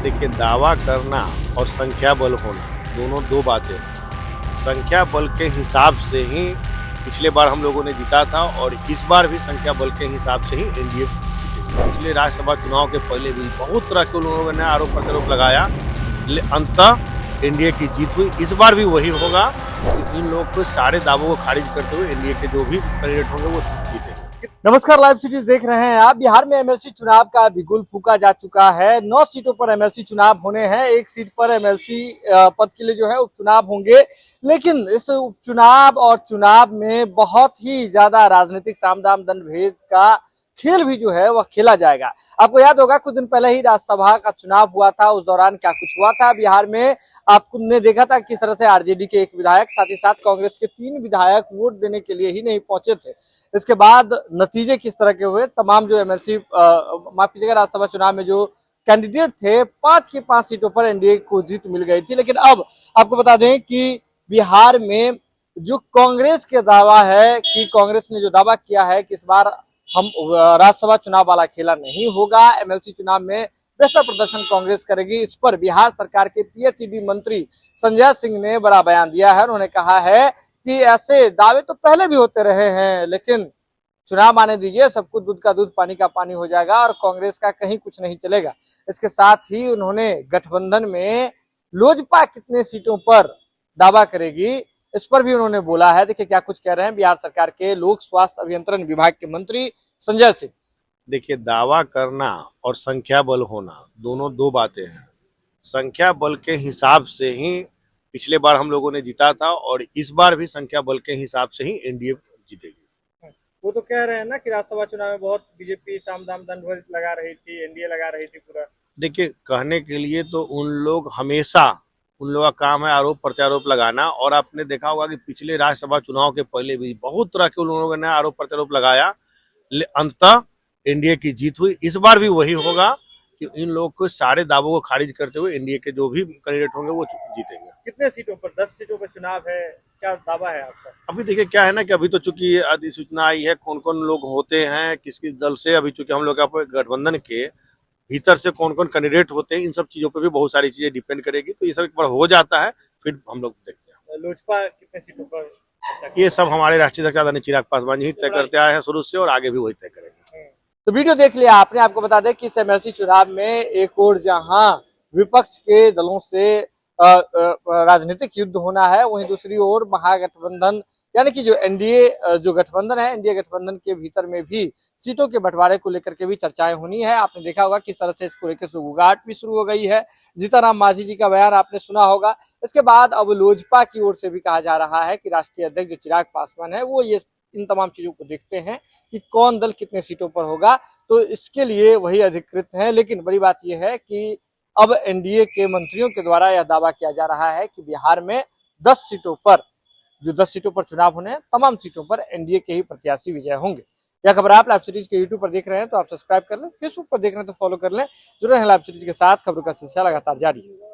देखिए, दावा करना और संख्या बल होना दोनों दो बातें हैं। संख्या बल के हिसाब से ही पिछले बार हम लोगों ने जीता था और इस बार भी संख्या बल के हिसाब से ही एनडीए जीतेगी। पिछले राज्यसभा चुनाव के पहले भी बहुत तरह के लोगों ने आरोप प्रत्यारोप लगाया, अंततः एनडीए की जीत हुई। इस बार भी वही होगा। इन लोगों को सारे दावों को खारिज करते हुए एनडीए के जो भी कैंडिडेट होंगे वो जीतेंगे। नमस्कार, लाइव सिटीज देख रहे हैं आप। बिहार में एमएलसी चुनाव का बिगुल फूका जा चुका है। 9 सीटों पर एमएलसी चुनाव होने हैं। एक सीट पर एमएलसी पद के लिए जो है उपचुनाव होंगे, लेकिन इस उपचुनाव और चुनाव में बहुत ही ज्यादा राजनीतिक सामदाम दंड भेद का खेल भी जो है वह खेला जाएगा। आपको याद होगा कुछ दिन पहले ही राज्यसभा का चुनाव हुआ था, उस दौरान क्या कुछ हुआ था बिहार में। आपने देखा था किस तरह से आरजेडी के एक विधायक, साथ ही साथ कांग्रेस के 3 विधायक वोट देने के लिए ही नहीं पहुंचे थे। इसके बाद नतीजे किस तरह के हुए, तमाम जो एमएलसी माफ कीजिएगा राज्यसभा चुनाव में जो कैंडिडेट थे 5 की 5 सीटों पर एनडीए को जीत मिल गई थी। लेकिन अब आपको बता दें कि बिहार में जो कांग्रेस के दावा है कि कांग्रेस ने जो दावा किया है कि इस बार हम राज्यसभा चुनाव वाला खेला नहीं होगा, एमएलसी चुनाव में बेहतर प्रदर्शन कांग्रेस करेगी। इस पर बिहार सरकार के पीएचईडी मंत्री संजय सिंह ने बड़ा बयान दिया है। उन्होंने कहा है कि ऐसे दावे तो पहले भी होते रहे हैं, लेकिन चुनाव आने दीजिए, सब कुछ दूध का दूध पानी का पानी हो जाएगा और कांग्रेस का कहीं कुछ नहीं चलेगा। इसके साथ ही उन्होंने गठबंधन में लोजपा कितने सीटों पर दावा करेगी इस पर भी उन्होंने बोला है। देखिए क्या कुछ कह रहे हैं बिहार सरकार के लोक स्वास्थ्य अभियंत्रण विभाग के मंत्री संजय सिंह। देखिए, दावा करना और संख्या बल होना दोनों दो बातें हैं। संख्या बल के हिसाब से ही पिछले बार हम लोगों ने जीता था और इस बार भी संख्या बल के हिसाब से ही एनडीए जीतेगी। वो तो कह रहे हैं ना कि राज्यसभा चुनाव में बहुत बीजेपी साम दाम दंड लगा रही थी, एनडीए लगा रही थी पूरा। देखिए, कहने के लिए तो उन लोगों का काम है आरोप प्रत्यारोप लगाना। और आपने देखा होगा कि पिछले राज्यसभा चुनाव के पहले भी बहुत तरह के लोगों ने आरोप प्रत्यारोप लगाया, अंततः एनडीए की जीत हुई। इस बार भी वही होगा कि इन लोगों को सारे दावों को खारिज करते हुए एनडीए के जो भी कैंडिडेट होंगे वो जीतेंगे। कितने सीटों पर? 10 सीटों पर चुनाव है, क्या दावा है आपका? अभी देखिए क्या है ना कि अभी तो चूंकि अधिसूचना आई है कौन कौन लोग होते हैं किस किस दल से, अभी चूंकि हम लोग गठबंधन के भीतर से कौन कौन कैंडिडेट होते हैं, इन सब चीजों पे भी बहुत सारी चीजें डिपेंड करेगी। तो ये सब एक बार हो जाता है फिर हम लोग देखते हैं। लोजपा कितने सीटों पर? ये सब हमारे राष्ट्रीय अध्यक्ष आदरणीय चिराग पासवान जी तय करते आए हैं शुरू से और आगे भी वही तय करेंगे। तो वीडियो देख लिया आपने। आपको बता दें कि इस एमएलसी चुनाव में एक और जहां विपक्ष के दलों से राजनीतिक युद्ध होना है, वहीं दूसरी ओर महागठबंधन यानी कि जो एनडीए जो गठबंधन है, एनडीए गठबंधन के भीतर में भी सीटों के बंटवारे को लेकर के भी चर्चाएं होनी है। आपने देखा होगा किस तरह से इसको लेकर सुगबुगाहट भी शुरू हो गई है। जीतनराम मांझी जी का बयान आपने सुना होगा। इसके बाद अब लोजपा की ओर से भी कहा जा रहा है कि राष्ट्रीय अध्यक्ष जो चिराग पासवान है वो ये इन तमाम चीजों को देखते हैं कि कौन दल कितने सीटों पर होगा, तो इसके लिए वही अधिकृत हैं। लेकिन बड़ी बात यह है कि अब एनडीए के मंत्रियों के द्वारा यह दावा किया जा रहा है कि बिहार में 10 सीटों पर जो 10 सीटों पर चुनाव होने हैं, तमाम सीटों पर एनडीए के ही प्रत्याशी विजय होंगे। यह खबर आप लाइव सिटीज के यूट्यूब पर देख रहे हैं तो आप सब्सक्राइब कर लें, फेसबुक पर देख रहे हैं तो फॉलो कर लें। जुड़े हैं लाइव सिटीज के साथ, खबरों का सिलसिला लगातार जारी है।